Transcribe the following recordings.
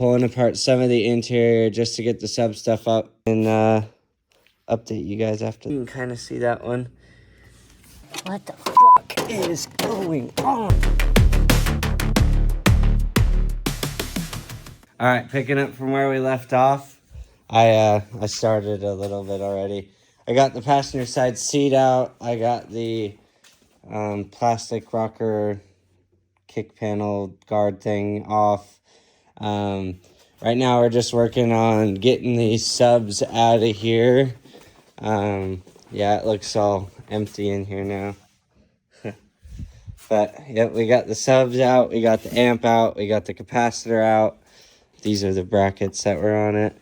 Pulling apart some of the interior just to get the sub stuff up and update you guys after. You can kind of see that one. What the fuck is going on? All right, picking up from where we left off. I started a little bit already. I got the passenger side seat out. I got the plastic rocker kick panel guard thing off. Right now we're just working on getting these subs out of here. Yeah, it looks all empty in here now. But yep, we got the subs out, we got the amp out, we got the capacitor out. These are the brackets that were on it.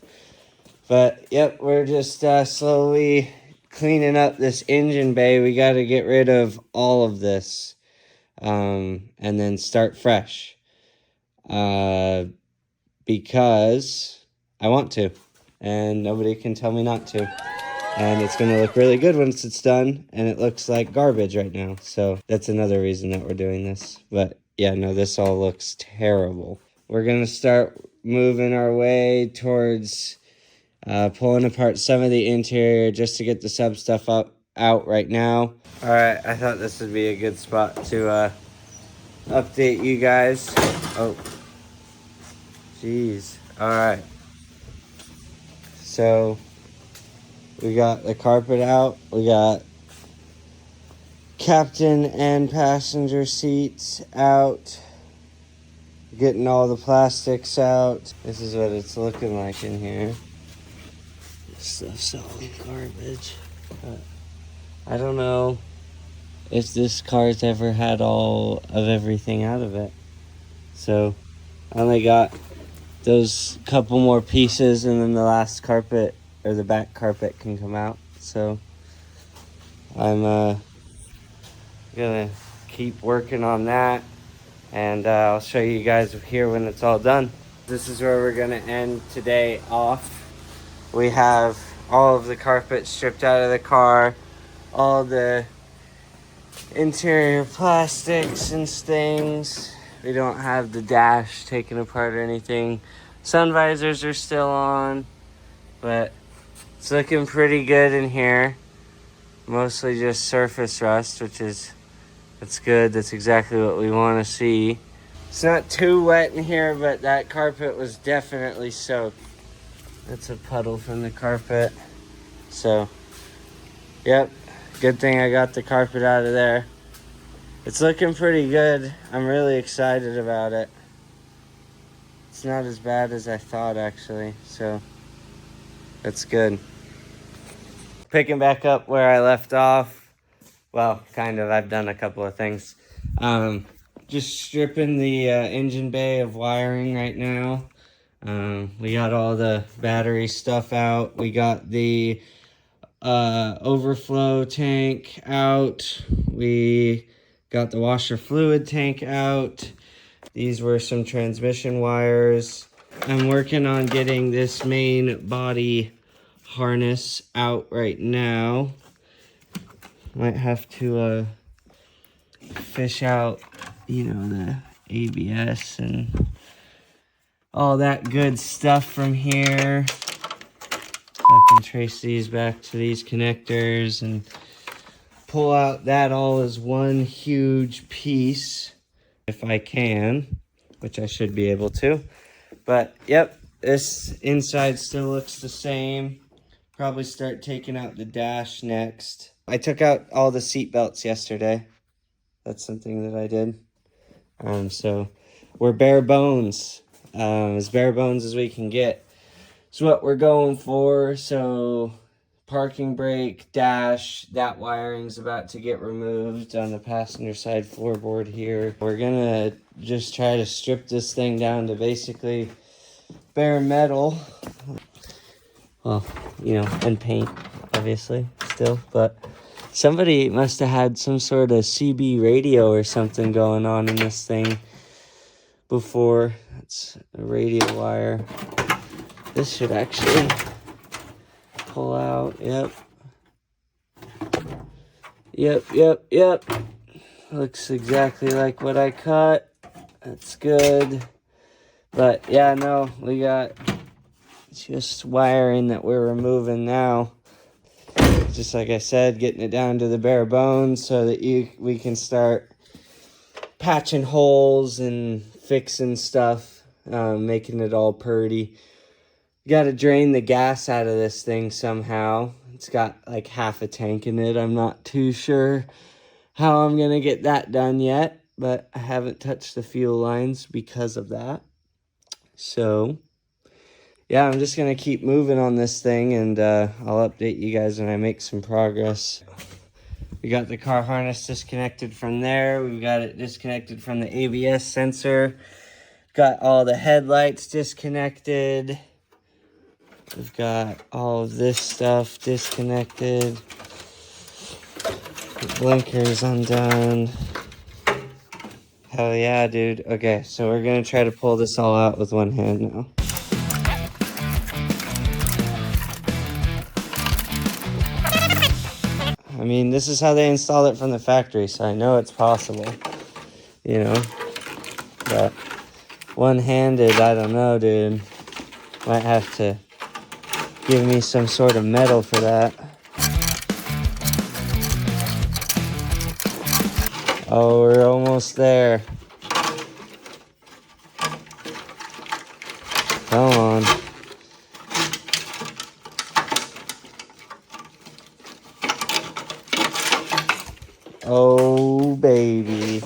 But yep, we're just slowly cleaning up this engine bay. We got to get rid of all of this and then start fresh. Because I want to, and nobody can tell me not to. And it's going to look really good once it's done, and it looks like garbage right now. So that's another reason that we're doing this. But yeah, no, this all looks terrible. We're going to start moving our way towards pulling apart some of the interior just to get the sub stuff out right now. All right, I thought this would be a good spot to update you guys. Oh. Jeez. Alright. So, we got the carpet out. We got captain and passenger seats out. Getting all the plastics out. This is what it's looking like in here. This stuff's all garbage. I don't know if this car's ever had all of everything out of it. So, I only got those couple more pieces, and then the last carpet or the back carpet can come out. So I'm gonna keep working on that, and I'll show you guys here when it's all done. This is where we're gonna end today off. We have all of the carpet stripped out of the car, all the interior plastics and things. We don't have the dash taken apart or anything. Sun visors are still on, but it's looking pretty good in here. Mostly just surface rust, that's good. That's exactly what we want to see. It's not too wet in here, but that carpet was definitely soaked. That's a puddle from the carpet. So, yep, good thing I got the carpet out of there. It's looking pretty good. I'm really excited about it. It's not as bad as I thought, actually, so that's good. Picking back up where I left off. Well, kind of. I've done a couple of things. Just stripping the engine bay of wiring right now. We got all the battery stuff out. We got the overflow tank out. We got the washer fluid tank out. These were some transmission wires. I'm working on getting this main body harness out right now. Might have to fish out, the ABS and all that good stuff from here. I can trace these back to these connectors and pull out that all as one huge piece if I can, which I should be able to. But yep, this inside still looks the same. Probably start taking out the dash next. I took out all the seat belts yesterday. That's something that I did. So we're bare bones, as bare bones as we can get. It's what we're going for. So parking brake, dash, that wiring's about to get removed on the passenger side floorboard here. We're gonna just try to strip this thing down to basically bare metal. Well, and paint, obviously, still. But somebody must have had some sort of CB radio or something going on in this thing before. It's a radio wire. This should actually pull out. Yep. Looks exactly like what I cut. That's good. But yeah, no, we got just wiring that we're removing now. Just like I said, getting it down to the bare bones so that we can start patching holes and fixing stuff, making it all purty. You got to drain the gas out of this thing somehow. It's got like half a tank in it. I'm not too sure how I'm going to get that done yet, but I haven't touched the fuel lines because of that. So, yeah, I'm just going to keep moving on this thing, and I'll update you guys when I make some progress. We got the car harness disconnected from there. We've got it disconnected from the ABS sensor. Got all the headlights disconnected. We've got all of this stuff disconnected. The blinkers undone. Hell yeah, dude. Okay, so we're gonna try to pull this all out with one hand now. I mean, this is how they install it from the factory, so I know it's possible, you know. But one-handed, I don't know, dude. Might have to give me some sort of medal for that. Oh, we're almost there. Come on. Oh, baby.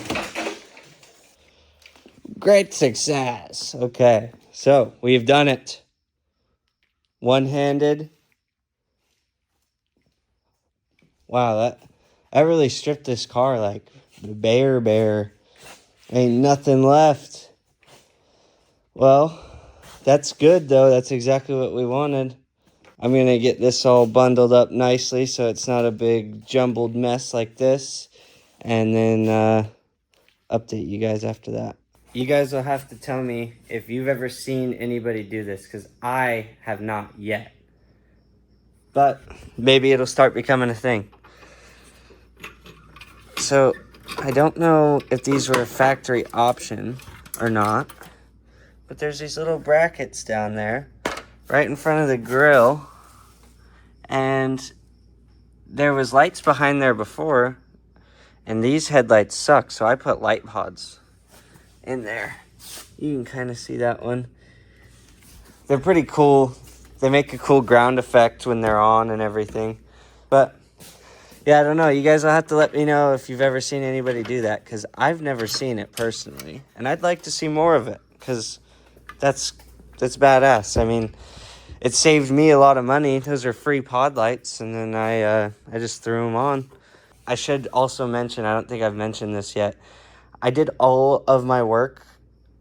Great success. Okay, so we've done it. One-handed. Wow, that really stripped this car like bare. Ain't nothing left. Well, that's good though. That's exactly what we wanted. I'm going to get this all bundled up nicely so it's not a big jumbled mess like this. And then update you guys after that. You guys will have to tell me if you've ever seen anybody do this, because I have not yet. But maybe it'll start becoming a thing. So I don't know if these were a factory option or not, but there's these little brackets down there right in front of the grill, and there was lights behind there before, and these headlights suck, so I put light pods in there. You can kind of see that one. They're pretty cool. They make a cool ground effect when they're on and everything. But yeah, I don't know. You guys will have to let me know if you've ever seen anybody do that, because I've never seen it personally, and I'd like to see more of it, because that's badass. I mean, it saved me a lot of money. Those are free pod lights, and then I just threw them on. I should also mention, I don't think I've mentioned this yet, I did all of my work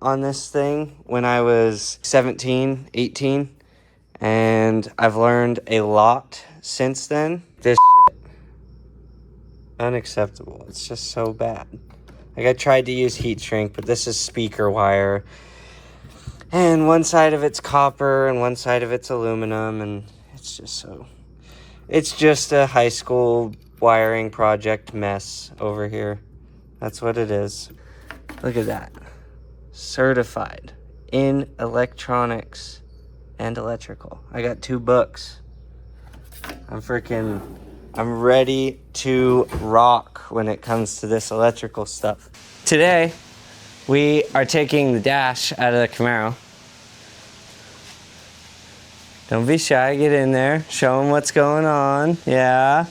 on this thing when I was 17, 18, and I've learned a lot since then. This shit, unacceptable. It's just so bad. Like, I tried to use heat shrink, but this is speaker wire, and one side of it's copper and one side of it's aluminum, and it's just a high school wiring project mess over here. That's what it is. Look at that. Certified in electronics and electrical. I got 2 books. I'm ready to rock when it comes to this electrical stuff. Today, we are taking the dash out of the Camaro. Don't be shy, get in there. Show them what's going on. Yeah.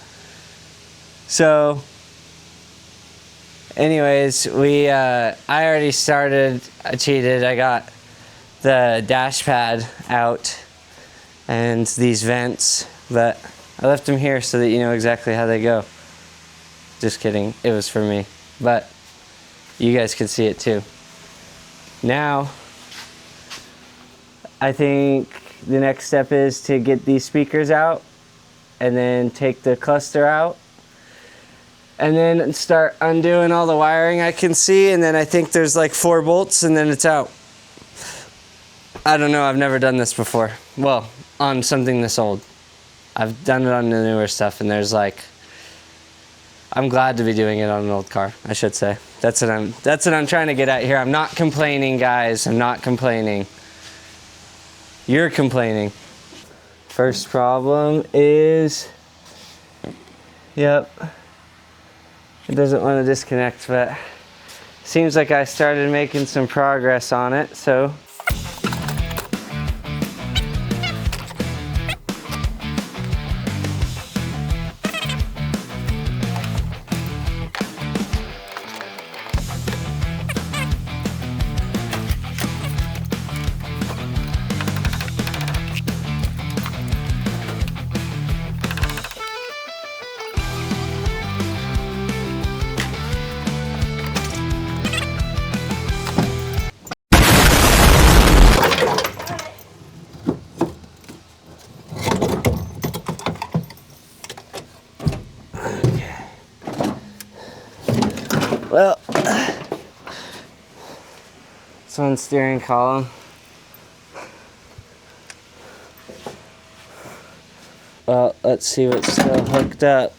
So, anyways, I already started, I cheated. I got the dash pad out and these vents, but I left them here so that you know exactly how they go. Just kidding, it was for me, but you guys can see it too. Now, I think the next step is to get these speakers out and then take the cluster out and then start undoing all the wiring I can see, and then I think there's like 4 bolts and then it's out. I don't know, I've never done this before. Well, on something this old. I've done it on the newer stuff, and there's like, I'm glad to be doing it on an old car, I should say. That's what I'm trying to get at here. I'm not complaining, guys. I'm not complaining. You're complaining. First problem is, yep, it doesn't want to disconnect, but seems like I started making some progress on it, so. Well, it's on steering column. Well, let's see what's still hooked up.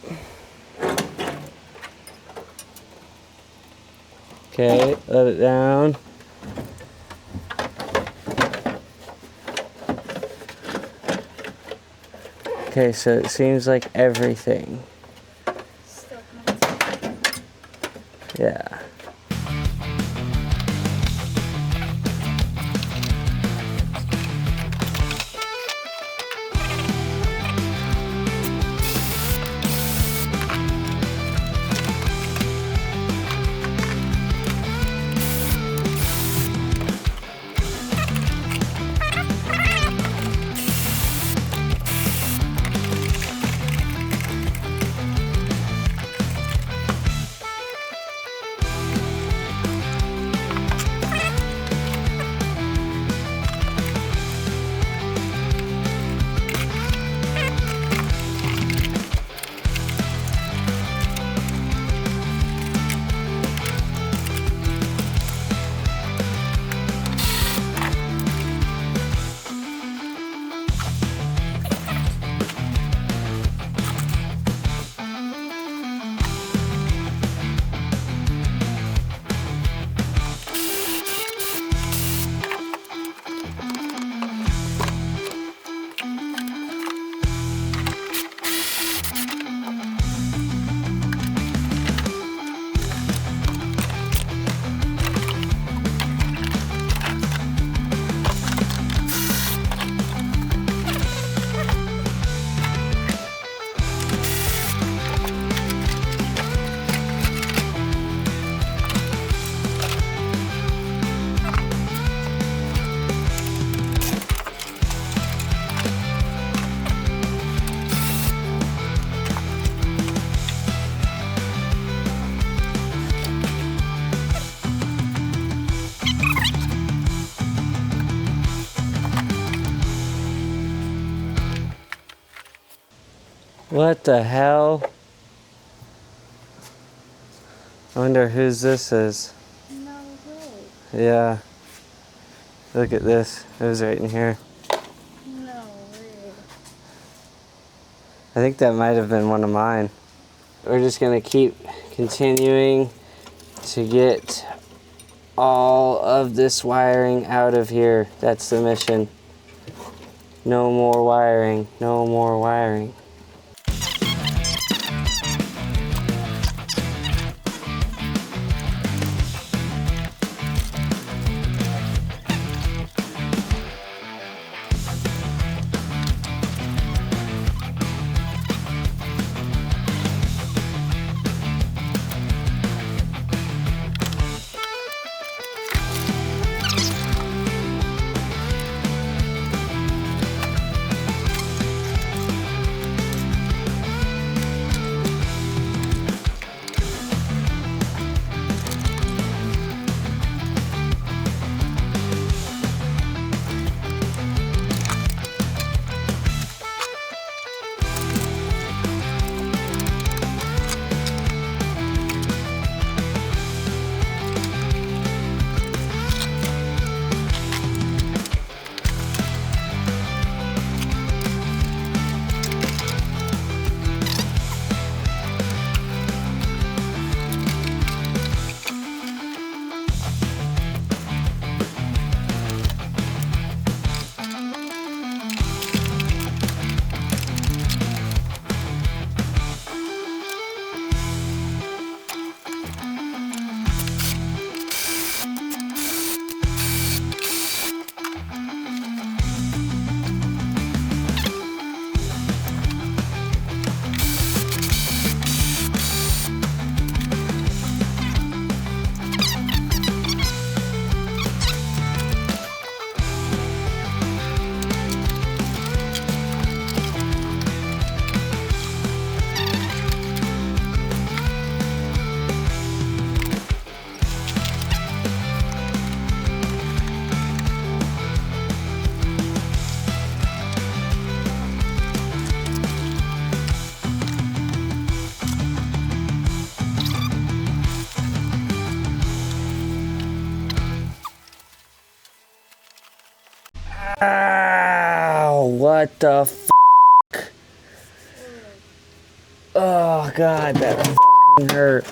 Okay, let it down. Okay, so it seems like everything. Yeah. What the hell? I wonder whose this is. No way. Yeah. Look at this. It was right in here. No way. I think that might have been one of mine. We're just gonna keep continuing to get all of this wiring out of here. That's the mission. No more wiring. No more wiring. What the f***? Oh god, that f***ing hurt.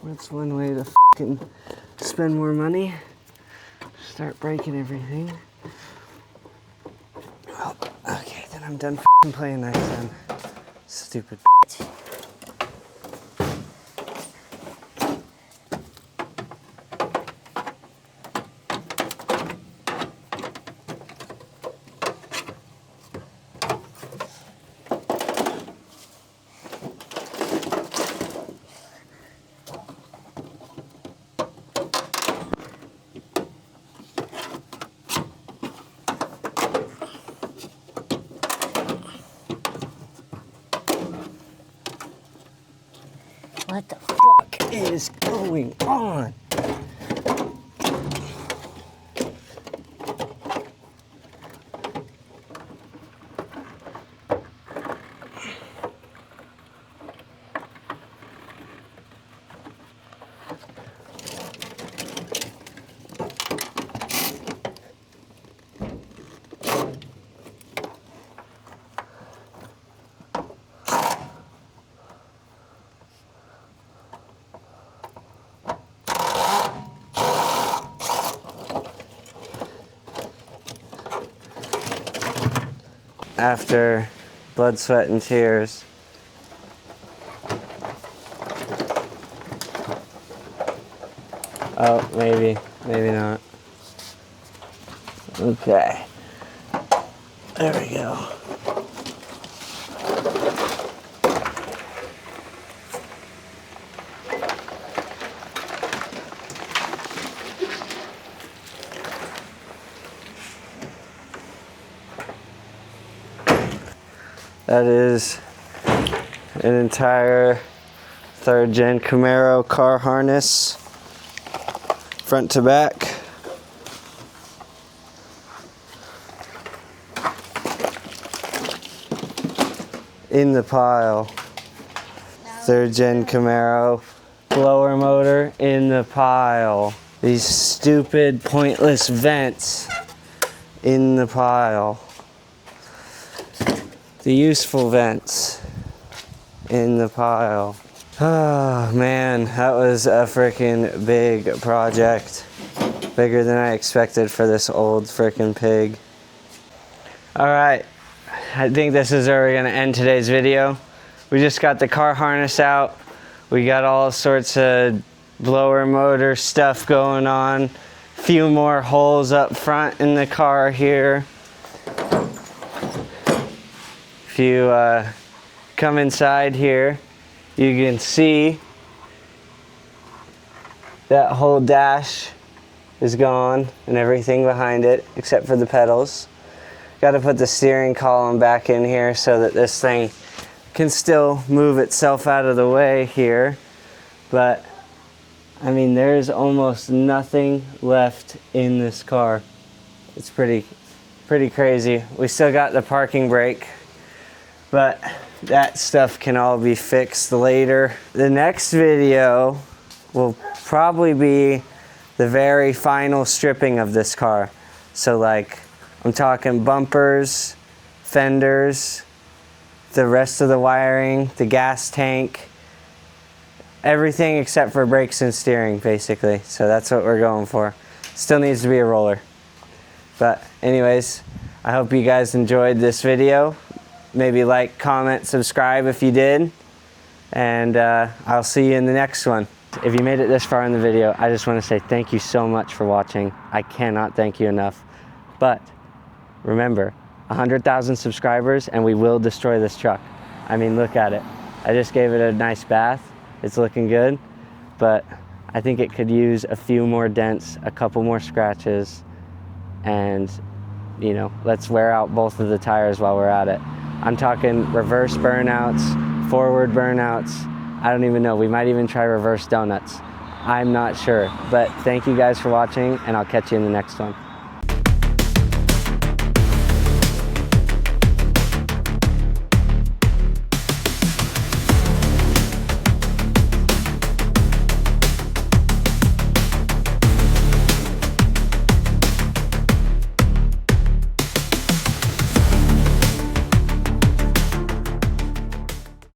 That's one way to fucking spend more money. Start breaking everything. Oh, okay, then I'm done fucking playing next time. Stupid bitch. What the Fuck is going on? After blood, sweat, and tears. Oh, maybe not. Okay. There we go. That is an entire 3rd gen Camaro car harness, front to back. In the pile. 3rd gen Camaro blower motor in the pile. These stupid, pointless vents in the pile. The useful vents in the pile. Oh man, that was a freaking big project. Bigger than I expected for this old freaking pig. Alright, I think this is where we're gonna end today's video. We just got the car harness out. We got all sorts of blower motor stuff going on. Few more holes up front in the car here. If you come inside here, you can see that whole dash is gone and everything behind it except for the pedals. Got to put the steering column back in here so that this thing can still move itself out of the way here. But I mean, there's almost nothing left in this car. It's pretty crazy. We still got the parking brake, but that stuff can all be fixed later. The next video will probably be the very final stripping of this car. So like, I'm talking bumpers, fenders, the rest of the wiring, the gas tank, everything except for brakes and steering, basically. So that's what we're going for. Still needs to be a roller. But anyways, I hope you guys enjoyed this video. Maybe like, comment, subscribe if you did. And I'll see you in the next one. If you made it this far in the video, I just want to say thank you so much for watching. I cannot thank you enough. But remember, 100,000 subscribers and we will destroy this truck. I mean, look at it. I just gave it a nice bath. It's looking good, but I think it could use a few more dents, a couple more scratches, and you know, let's wear out both of the tires while we're at it. I'm talking reverse burnouts, forward burnouts. I don't even know. We might even try reverse donuts. I'm not sure, but thank you guys for watching, and I'll catch you in the next one.